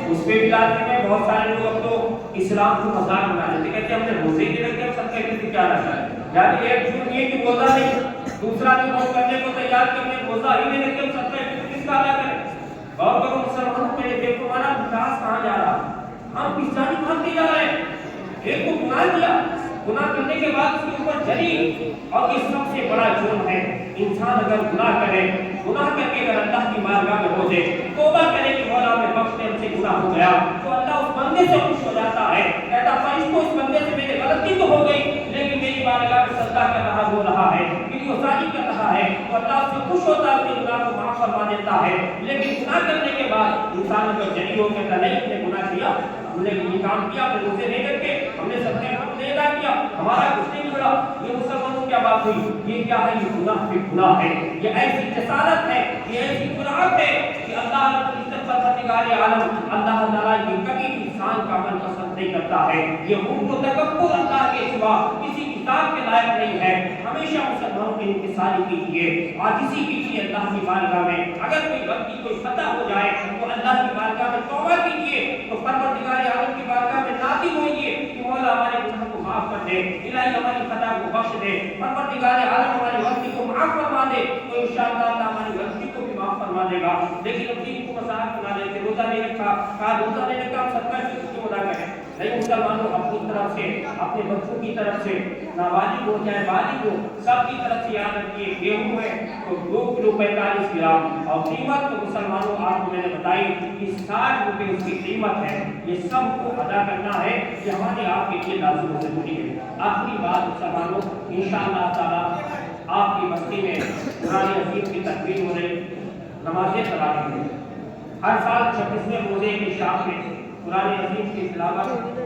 اس پہ بھی لازم ہے. بہت سارے لوگ اب تو اسلام کو مذاق بنا لیتے, کہتے ہیں ہم نے روزے ہی رکھے, اب صدقہ فطر کیا رکھا ہے. یعنی ایک جرم یہ کہ روزہ نہیں, دوسرا جو لوگ کرنے کو تیار کرنے روزہ ہی نہیں رکھے, صدقہ فطر کس کا ادا کریں. اور کرو مسلمانوں میں دیکھو ہمارا وکاس کہاں جا رہا, ہم کس جانب بھاگتے جا رہے ہیں. ایک کو گناہ کیا, گناہ کرنے کے بعد اس کے اوپر جری, اور یہ سب سے بڑا جرم ہے. انسان اگر گناہ کرے, گناہ کر کے اگر اللہ کی بارگاہ میں ہو جائے, توبہ کرے کہ مولا میں بخش دے, ہم سے گناہ ہو گیا, تو اللہ اس بندے سے خوش ہو جاتا ہے, کہتا فرشتوں اس بندے سے میری غلطی تو ہو گئی لیکن میری بارگاہ میں سجدہ کر رہا ہو رہا ہے, میری عزادی کر رہا ہے, تو اللہ اس سے خوش ہوتا ہے, اپنے گناہ کو معاف فرما دیتا ہے. لیکن گناہ کرنے کے بعد انسان اگر جری ہو کہتا نہیں ہم نے گناہ کیا, ہم نے یہ کام کیا, ہم نے روزے نہیں رکھے, ہم نے صدقہ فطر نہیں ادا کیا, ہمارا کچھ نہیں بڑا, یہ مسلمانوں کیا بات ہوئی, یہ کیا ہے, یہ گناہ پہ گناہ ہے, یہ ایسی جسارت ہے, یہ ایسی جرأت ہے کہ اللہ رب العزت پروردگار عالم اللہ تعالیٰ یہ کبھی انسان کا عمل پسند نہیں کرتا ہے. یہ غرور و تکبر اللہ کے سوا کسی کتاب کے لائق نہیں ہے. ہمیشہ مسلمانوں کی انکساری کیجیے, عاجزی کیجیے اللہ کی بارگاہ میں. اگر کوئی غلطی کوئی خطا ہو جائے تو اللہ کی بارگاہ میں توبہ کیجیے, تو پروردگار عالم کی بارگاہ میں نادم ہوئیے کہ مولا ہمارے گناہ کو معاف کر دے, الہی ہماری خطا کو بخش دے, پروردگار عالم ہماری غلطی کو معاف فرما دے, تو انشاءاللہ اللہ ہماری غلطی کو بھی معاف فرما دے گا. لیکن اب دین کو مذاق بنا لیتے, روزہ نہیں رکھا, کہا روزہ نہیں رکھا, ہم صدقہ فطر کیوں ادا کریں. نہیں مسلمانوں, اپنی طرف سے, اپنے بچوں کی طرف سے, نابالغ ہو چاہے بالغ ہو, سب کی طرف سے یاد رکھیے, گیہوں ہے تو 2 کلو 45 گرام, اور قیمت تو مسلمانوں آپ کو میں نے بتائی کہ 60 روپے اس کی قیمت ہے. یہ سب کو ادا کرنا ہے, یہ ہمارے آپ کے لیے لازم و ضروری ہے. آخری بات مسلمانوں, انشاءاللہ تعالی آپ کی بستی میں قرآن عظیم کی تکمیل ہو رہی, نمازیں تراویح میں ہر سال 26ویں روزے کی شام میں قرآن عظیم کی تلاوت,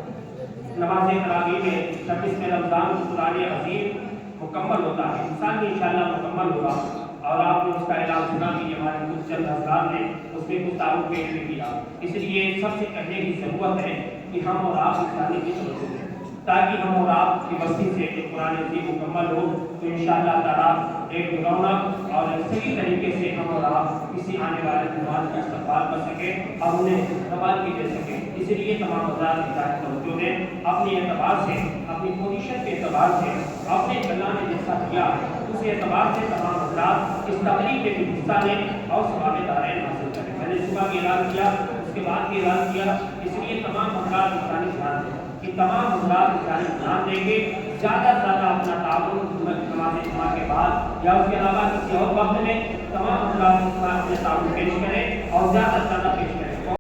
نماز تراویح میں 26ویں رمضان کو قرآن عظیم مکمل ہوتا ہے. انسان بھی انشاءاللہ مکمل ہوگا, اور آپ نے اس کا اعلان سنا بھی, ہمارے کچھ چند حضرات نے اس میں کچھ تعارف پیش بھی کیا. اس لیے سب سے کہنے کی ضرورت ہے کہ ہم اور آپ انسانی کی ضرورت ہے, تاکہ ہم اور آپ کی بستی سے ایک قرآن عظیم مکمل ہو, تو انشاءاللہ تعالیٰ ایک رونق اور صحیح طریقے سے ہم اور آپ کسی آنے والے مہمان کا استقبال کر سکیں اور انہیں روانگی دے سکیں. اس لیے تمام حضرات کی توجہ نے اپنے اعتبار سے, اپنی پوزیشن کے اعتبار سے, اپنے اللہ نے جیسا کیا اس اعتبار سے تمام حضرات اس تقریب کے حصہ لیں اور ثواب دارین حاصل کریں. میں نے صبح بھی اعلان کیا, اس کے بعد بھی اعلان کیا, اس لیے تمام حضرات انسانی دھیان دیں کہ تمام حضرات انسانی دھیان دیں گے, زیادہ سے زیادہ اپنا تعاون نماز جمعہ کے بعد یا اس کے علاوہ کسی اور وقت میں تمام حضرات اپنا تعاون پیش کریں اور زیادہ سے زیادہ پیش کریں.